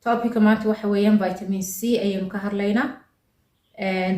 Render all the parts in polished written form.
topic maanta waxa weeyaan vitamin C ayaynu ka hadlaynaa.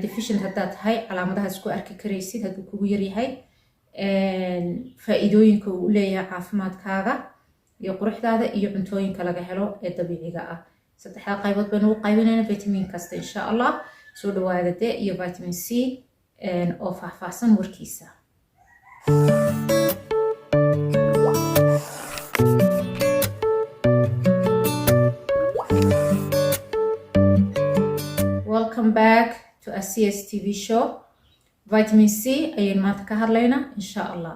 Deficient haddaad tahay calaamadaha isku arki karaysid hadduu kugu yar yahay, faa'iidooyinka uu leeyahay caafimaadkaaga iyo quruxdaada iyo cuntooyinka laga helo ee dabiiciga ah. saddexda qaybood baynu u qaybinaynaa vitamin kasta insha Allah. soo dhawaada de iyo vitamin C oo faahfaahsan warkiisa. Welcome back to ASIA's TV show. Vitamin C ayaynu maanta ka hadlaynaa insha Allah.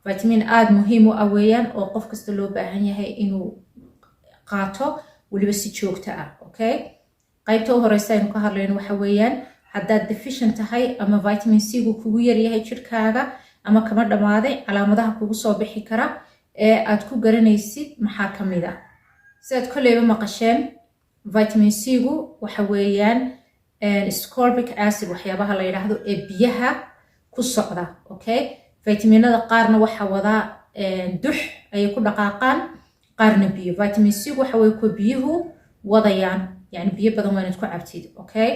Vitamin aad muhiim u ah weeyaan oo qof kasta loo baahan yahay inuu qaato waliba si joogto ah, okay? qaybta u horeysa aynu ka hadlayno waxa weeyaan haddaad deficient tahay ama vitamin C gu kugu yar yahay jirkaaga ama kama dhamaaday calaamadaha kugu soo bixi kara ee aad ku garanaysid maxaa ka mid ah. sidaad kolleyba maqasheen vitamin C gu waxa weeyaan ascorbic acid waxyaabaha la yiraahdo ee biyaha ku socda, okay? vitaminada qaarna waxa wada dux ay ku dhaqaaqaan, qaarna biyo. vitamin C gu waxa weey ku biyuhu wadayaan, yani biyo badan waa inaad ku cabtid, okay?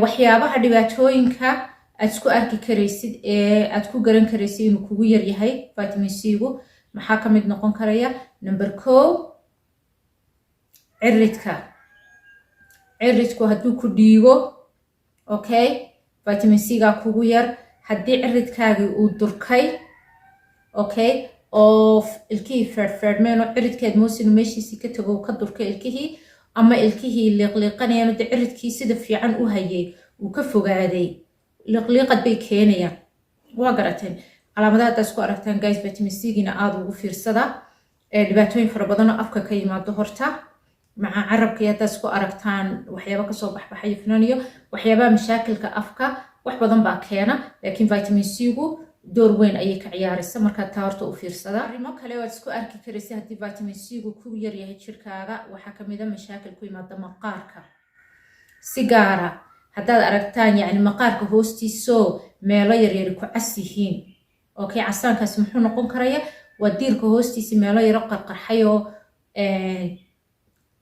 waxyaabaha dhibaatooyinka aad isku arki karaysid ee aad ku garan karaysid inuu kugu yar yahay vitamin C gu maxaa ka mid noqon karaya? Number 1 ciridku hadduu ku dhiigo, okay? vitamin C ga kugu yar. haddii ciridkaagii uu durkay, okay, oo ilkihii ferdmeen oo ciridkeed moosinu meeshiisii ka tago ka durkay ilkihii, ama ilkihii liiqliiqanayaan oo ciridkii sida fiican u hayay uu ka fogaaday, liiqliiqad bay keenayaan. waa garateen calaamadaha haddaad isku aragtaan guys, vitamin C gina aad ugu fiirsada. dhibaatooyin fara badan oo afka ka yimaado horta maca carabka haddaad isku aragtaan waxyaaba kasoo baxbaxayo finanyo waxyaabaha mashaakilka afka wax badan baa keena, laakiin vitamin C gu door weyn ayay ka ciyaaraysa markaad taa horta u fiirsada. arrimo kale waad isku arki karaysa haddii vitamin C gu kugu yar yahay jirkaaga waxaa ka mid ah mashaakil ku yimaada maqaarka. si gaara haddaad aragtaan yani maqaarka hoostiisoo meelo yaryari ku cas yihiin, okay? casaankaas muxuu noqon karaya? waa diirka hoostiisi meelo yaro qarqarxayoo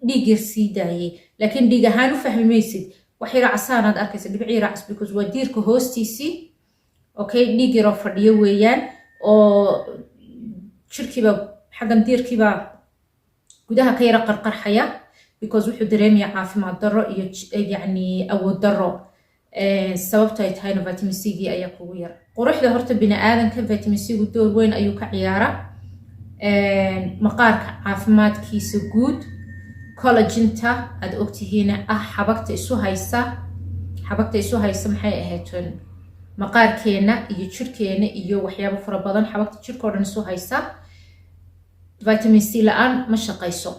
dhiig yar sii daayay, laakiin dhiig ahaan u fahmi maysid. wax yaro casaanaad arkaysa, dhibic yaro cas, because waa diirka hoostiisii, okay? dhiig yaroo fadhiyo weeyaan oo jirkiiba xaggan diirkiiba gudaha ka yaro qarqarxaya, because wuxuu dareemaya caafimaad darro iyo yani awood darro. sababto ay tahayna vitamin C gii ayaa kugu yar. quruxda horta bini aadanka vitamin C gu door weyn ayuu ka ciyaara. maqaarka caafimaadkiisa guud, collaginta aad ogtihiin xabagta isu haysa maxay ahayd maqaarkeena iyo jirkeena iyo waxyaabo fara badan, xabagta jirka oo dhan isu haysa. vitamin C la-aan ma shaqayso.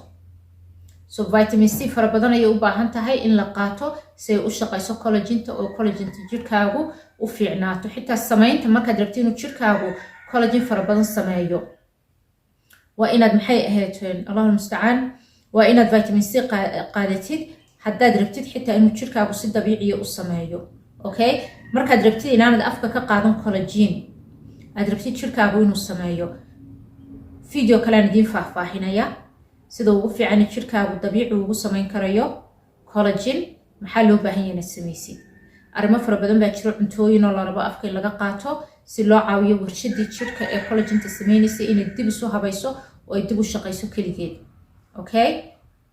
so vitamin C fara badan ayay u baahan tahay in la qaato si ay u shaqayso collaginta, oo collaginta jirkaagu u fiicnaato. xitaa samaynta markaad rabtid inuu jirkaagu collagen fara badan sameeyo waa inaad maxay ahayd Allahu musta'an, waa inaad vitamin C qaadatid haddaad rabtid xitaa inuu jirkaagu si dabiiciya u sameeyo, okay? markaad rabtid inaanad afka ka qaadan collagen, aad rabtid jirkaagu inuu sameeyo, video kale aan idiin faahfaahinaya sida ugu fiican jirkaagu dabiici ugu samayn karayo collagen. maxaa loo baahan yahay inaad samaysid? arrimo fara badan baa jiro, cuntooyin oo la rabo afka in laga qaato si loo caawiyo warshadii jirka ee collaginta samaynaysa inay dib isu habayso oo ay dib u shaqayso keligeed, okay?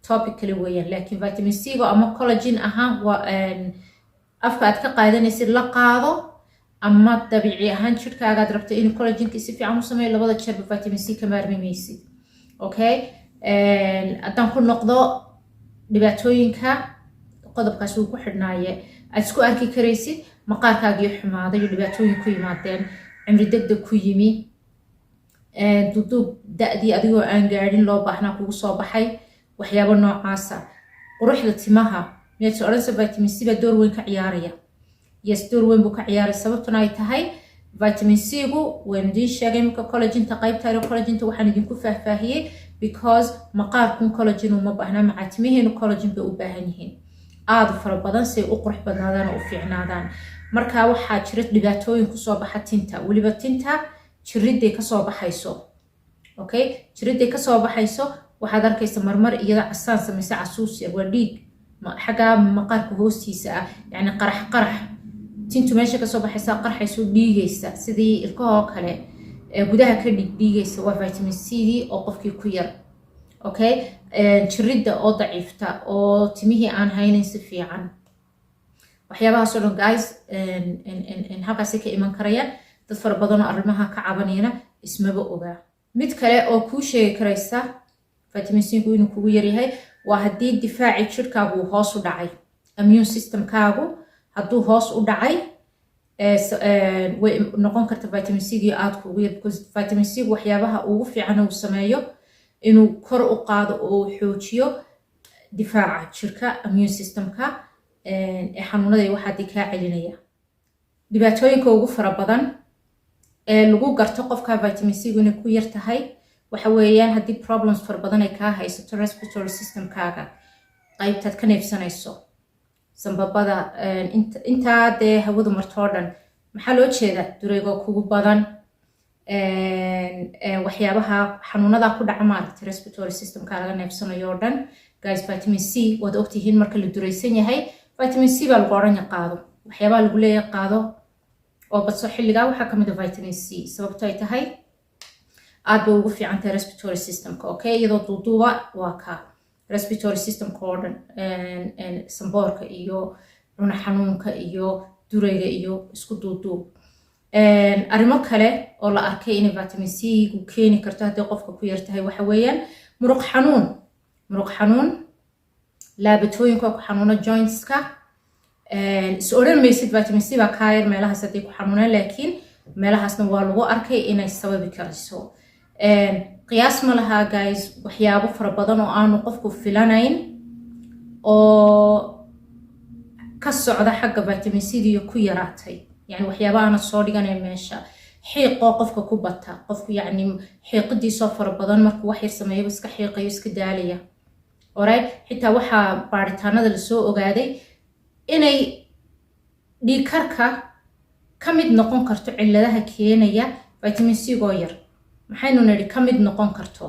topic kale weeyaan. laakiin vitamin C go ama collagen ahaan waa afka aad ka qaadanaysid la qaado, ama dabiici ahaan jirkaaga aad rabto inuu collagenka si fiican u sameeyo, labada jeerba vitamin C ka maarmi maysid, okay? haddaan ku noqdo dhibaatooyinka qodobkaas uu ku xidhnaaye aad isku arki karaysid maqaarkaagii xumaaday iyo dhibaatooyin ku yimaadeen, cimri degdeg ku yimi, duduub da'dii adigoo aan gaadhin loo baahnaa kugu soo baxay, waxyaabo noocaasa. quruxda timaha miyaad soo odhanaysa vitamin C baa door weyn ka ciyaaraya? yes, door weyn buu ka ciyaaray. sababtuna ay tahay vitamin C gu waan idiin sheegay marka collaginta qaybta collaginta waxaan idinku faahfaahiyey because maqaarkun collagen uma baahnaa, maca timaheenu collagen bay u baahan yihiin aad u fara badan si ay u qurux badnaadaan oo u fiicnaadaan. marka waxaa jira dhibaatooyin kusoo baxa tinta, weliba tinta jiriday kasoo baxayso, okay? jiriday kasoo baxayso waxaad arkaysa marmar iyada casaan samaysa casuus yar waa dhiig xaggaa maqaarka hoostiisa ah yacni qarax tintu meesha kasoo baxaysa qarxayso dhiigaysa sidii ilkahoo kale gudaha ka dhiigaysa waa vitamin C oo qofkii ku yar okay jiridda oo daciifta oo timihii aan haynin si fiican waxyaabahaas oo dhan guys halkaasi ka iman karayaan dad fara badan oo arrimaha ka cabanayana ismaba ogaa mid kale oo kuu sheegi karaysa vitamin C inuu kugu yar yahay waa haddii difaaci jirkaagu hoos u dhacay immune systemkaagu hadduu hoos u dhacay way noqon karta vitamin C aad kugu yar because vitamin C waxyaabaha ugu fiican uu sameeyo inuu kor u qaado oo xoojiyo difaaca jirka immune systemka xanuunada waxaa kaa celinaya dhibaatooyinka ugu fara badan lagu garto qofka vitamin C inay ku yar tahay waxa weeyaan haddii problems fara badan ay kaa haysato respiratory systemkaaga qaybtaad ka neefsanayso sanbabada intaa dee hawadu martoo dhan maxaa loo jeeda dureygo kugu badan waxyaabaha xanuunada ku dhaca maaragtay respiratory systemka laga neefsanayo oo dhan guys vitamin C waad ogtihiin marka la duraysan yahay vitamin C baa lagu oran qaado waxyaabaha lagu leeyahay qaado oo badso xilligaa waxaa ka mid ah vitamin C sababto ay tahay aad bay ugu fiican tahay respiratory systemka okay iyadoo duuduuba waa ka respiratory systemka oo dhan samboorka iyo cuna xanuunka iyo durayga iyo isku duuduub arrimo kale oo la arkay in vitamin C gu keeni karto haddii qofka ku yar tahay waxa weeyaan muruq xanuun laabatooyinka ku xanuuna jointska is odhan maysid vitamin C baa kaa yar meelahaas haddii ku xanuunaan laakiin meelahaasna waa lagu arkay inay sababi karayso qiyaas ma lahaa guys waxyaabo fara badan oo aanu qofku filanayn oo ka socda xagga vitamin C iyo ku yaraatay yani waxyaabo aana soo dhiganayn meesha xiiqoo qofka ku bata qofku yacni xiiqidiisoo fara badan markuu wax yar sameeyo iska xiiqayo iska daalaya alright xitaa waxaa baaritaanada lasoo ogaaday inay dhiigkarka ka mid noqon karto cilladaha keenaya vitamin C goo yar maxaynu nidhi ka mid noqon karto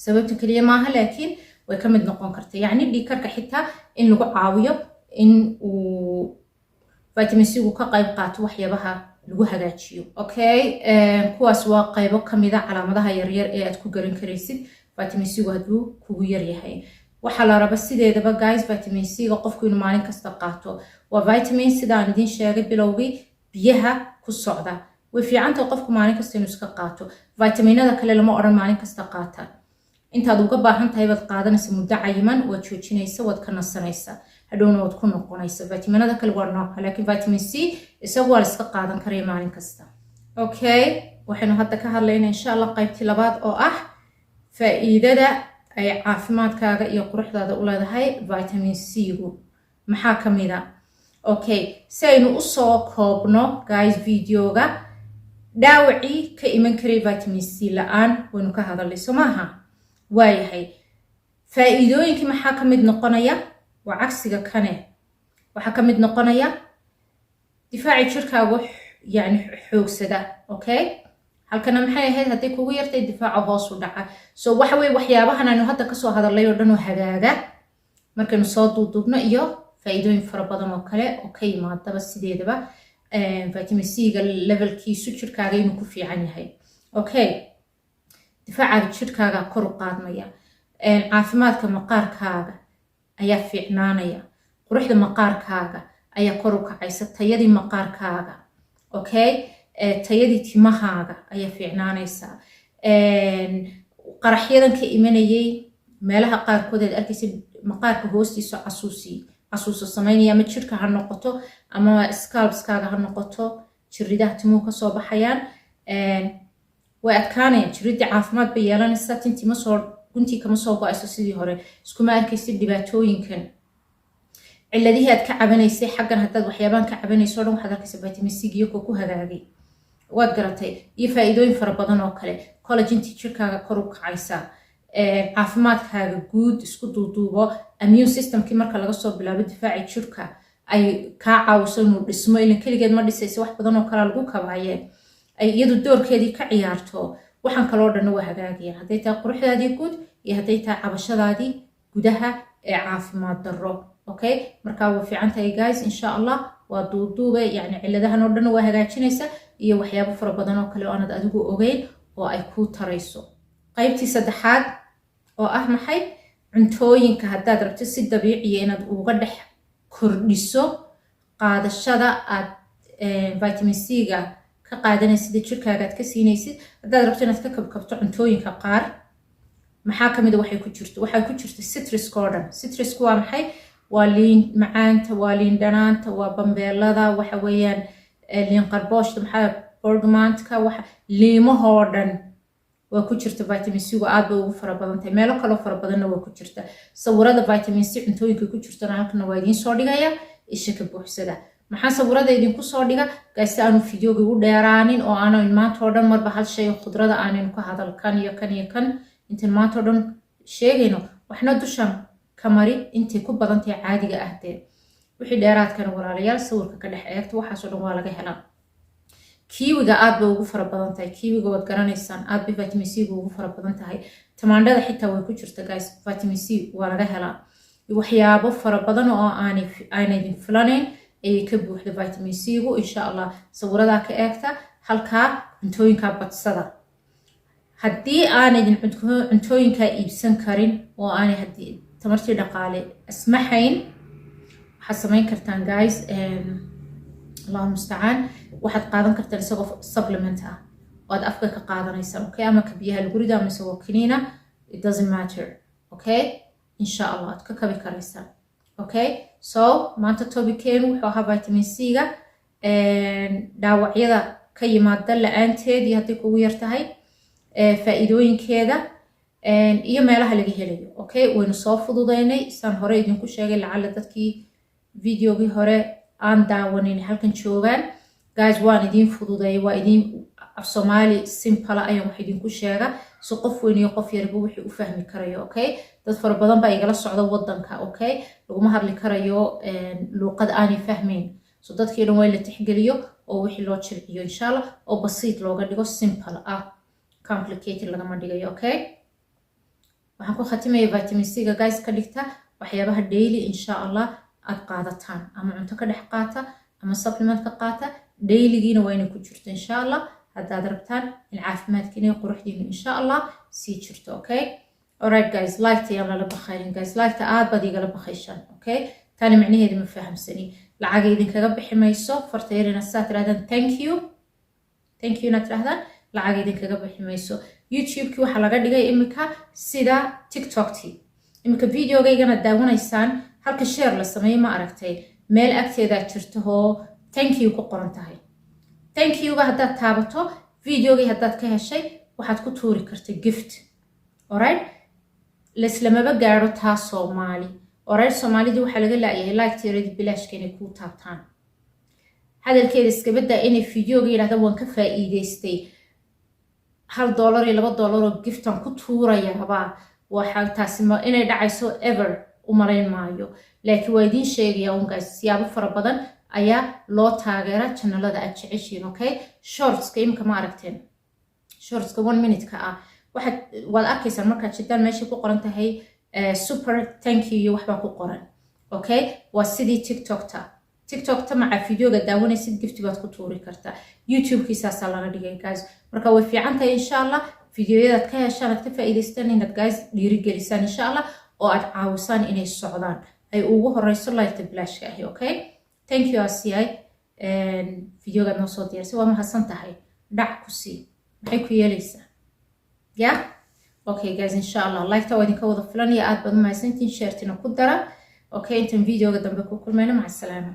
sababta keliya maaha laakiin way ka mid noqon karta yacni dhiigkarka xitaa in lagu caawiyo in uu vitamin C gu ka qayb qaato waxyaabaha lagu hagaajiyo okay kuwaas waa qaybo ka mid ah calaamadaha yaryar ee aad ku garan karaysid vitamin C gu hadduu kugu yar yahay waxaa la raba sideedaba guys vitamin C ga qofku inuu maalin kasta qaato waa vitamin sidaan idin sheegay bilowgii biyaha ku socda way fiicantahay qofku maalin kasta inuu iska qaato vitaminada kale lama odhan maalin kasta qaata intaad uga baahan tahay baad qaadanaysa muddo cayiman waad joojinaysa waad ka nasanaysa hadhowna waad ku noqonaysa vitaminada kale waa nooca laakiin vitamin C isagu waa la iska qaadan karaya maalin kasta okay waxaynu hadda ka hadlaynaa insha allah qaybtii labaad oo ah faa'iidada ay caafimaadkaaga iyo quruxdaada u leedahay vitamin C gu maxaa ka mid ah okay si aynu usoo koobno guys videoga dhaawacii ka iman karay vitamin C la-aan waynu ka hadalay soo maaha waayahay faa'iidooyinkii maxaa ka mid noqonaya waa cagsiga kane waxaa ka mid noqonaya difaaci jirkaagu yani xoogsada okay halkana maxay ahayd haddii kugu yartay difaaca hoos u dhaca so waxa weye waxyaabahan aynu hadda kasoo hadalay oo dhan oo hagaaga markaynu soo duuduubno iyo faa'iidooyin fara badan oo kale oo ka yimaadaba sideedaba vitamin C ga levelkiisu jirkaaga inuu ku fiican yahay okay difaaca jirkaaga kor u qaadmaya caafimaadka maqaarkaaga ayaa fiicnaanaya quruxda maqaarkaaga ayaa kor u kacaysa tayadii maqaarkaaga okay tayadii timahaaga ayaa fiicnaanaysa qaraxyadan ka imanayay meelaha qaarkood aad arkaysa maqaarka hoostiisa casuuso samaynaya ama jirka ha noqoto ama scalpskaaga ha noqoto jiridaha timuhu kasoo baxayaan way adkaanayaan jiridii caafimaad bay yeelanaysaa guntii kama soo go-ayso sidii hore iskuma arkaysid dhibaatooyinkan ciladihii aad ka cabanaysay xaggan haddaad waxyaabaan ka cabanayso o dhan waxaad arkaysa vitamin C iyagoo ku hagaagay waad garatay iyo faa'iidooyin fara badan oo kale collagentii jirkaaga kor u kacaysa caafimaadkaaga guud isku duuduubo immune systemkii marka laga soo bilaabo difaaci jirka ay kaa caawiso inuu dhismo ilan keligeed ma dhisaysa wax badan oo kale lagu kabaayeen ay iyadu doorkeedii ka ciyaarto waxaan kaloo dhan waa hagaagayaan hadday tahay quruxdaadii guud iyo hadday tahay cabashadaadii gudaha ee caafimaad darro okay marka waa fiican tahay guys insha Allah waa duuduube yani ciladahan oo dhan waa hagaajinaysa iyo waxyaabo fara badan oo kale oo aanad adigu ogeyn oo ay ku tarayso qaybtii saddexaad oo ah maxay cuntooyinka haddaad rabto si dabiici ah inaad uga dhex kordhiso qaadashada aad vitamin C ga ka qaadanaysid jirkaaga aad ka siinaysid haddaad rabto inaad ka kabkabto cuntooyinka qaar maxaa kamid ah waxay ku jirto citrus oo citrus waa maxay waa liin macaanta waa liin dhanaanta waa bambeelada waxa weeyaan liin qarbooshta maxaa bergamantka waxa liimahoo dhan waa ku jirta vitamin C ga aad bay ugu fara badan tahay meelo kale fara badanna waa ku jirta sawirada vitamin C cuntooyinka ku jirtana halkan waa idin soo dhigaya isha ka buuxsada maxaa sawirada idin ku soo dhiga gaas aanu fiidiyooga u dheeraanin oo aanu maanta oo dhan marba hal shay khudrada aanin ku hadal kan iyo kan inta maanta oo dhan sheegayno waxna dushan kamari intii ku badan tahay caadiga ah wixii dheeraadkan walaalayaal sawirka ka dhex eegto waxaas oo dhan waa laga helaa kiwiga aad bay ugu fara badan tahay kiwiga waad garanaysaan aad bay vitamin C ugu fara badan tahay tamaandhada xitaa way ku jirta guys vitamin C waa laga helaa waxyaabo fara badan oo aanay idin filanayn ay ka buuxda vitamin C gu insha Allah sawirada ka eegta halka cuntooyinka badsada haddii aanay idin cuntooyinka iibsan karin oo aanay haddii tamartii dhaqaale asmaxayn waxaad samayn kartaan guys Allahu musta'an waxaad qaadan kartaan isagoo supplement ah oo aad afka ka qaadanaysan okay ama ka biyaha lagu rido ama isagoo kiniina it doesn't matter okay insha Allah aad ka kabi karaysaan okay so maanta topiceenu wuxuu ahaa vitamin C ga dhaawacyada ka yimaada la'aanteed iyo haddii kugu yar tahay faa'iidooyinkeeda iyo meelaha laga helayo okay waynu soo fududeynay saan hore idinku sheegay lacala dadkii videogii hore aan daawanin halkan joogaan guys waan idin fududeeyay waa idin af Soomaali simple ayaan wax idinku sheega so qof weyn iyo qof yarba wixii u fahmi karayo okay dad fara badan baa igala socda wadanka okay laguma hadli karayo luqad aan fahmeyn so dadkii dhan way la tixgeliyo oo wixii loo jilciyo insha Allah oo basiid looga dhigo simple ah complicated lagama dhigayo okay waxaan ku khatimayaa vitamin C ga guys ka dhigta waxyaabaha daily insha Allah aad qaadataan ama cunto ka dhex qaata ama supplement ka qaata dailygiina waa inay ku jirto insha Allah haddaad rabtaan in caafimaadkiina iyo quruxdiina insha Allah sii jirto okay alright guys like ta la bakhaylin guys like ta aad baad igala bakhayshaan okay tani macnaheedu ma fahamsani lacag idin kaga bixi mayso fartayna saad raadaan thank you na tirahdaan lacag idin kaga bixi mayso YouTube ki waxa laga dhigay imika sida TikTok ti imika videogaygana daawanaysaan halka share la sameeyo ma aragtay meel agteeda jirto oo thank you ku qoran tahay thank you ga haddaad taabato videogii haddaad ka heshay waxaad ku tuuri kartaa gift alright leslamaba gaaro taa Soomaali alright Soomaalida waxa laga laayahay like tiirada bilaashka inay ku taabtaan hadalkeeda iska badda inay videoga yiraahdo waan ka faa'iideystay $1 iyo $2 oo giftan ku tuurayaba waxa taasi ma inay dhacayso ever umarayn maayo laakiin waa idin sheegaya un guys siyaabo fara badan ayaa loo taageera channelada aad jeceshiin okay shorts ka imka ma aragteen shorts ka 1 minute ka ah waad arkaysan markaad jidaan meesha ku qoran tahay super thank you iyo waxba ku qoran okay waa sidii TikTok ta maca videoga daawanaysid gift baad ku tuuri kartaa YouTube kiisaasa laga dhigay guys marka way fiican tahay insha Allah videoyada ka heshaan aad ka faa'iideystaan inaad guys dhiirigelisaan insha Allah oo aad caawisaan inay socdaan ay ugu horeyso like bilaashka ah okay thank you asiyay videoga noo soo diyaarsay waa mahadsan tahay dhac ku sii maxay ku yeelaysaa yeah okay guys insha Allah like ta waa idinka wada filanaya aad baad mahadsantiin share tina ku dara okay intan videoga dambe ku kulmayna maca salaama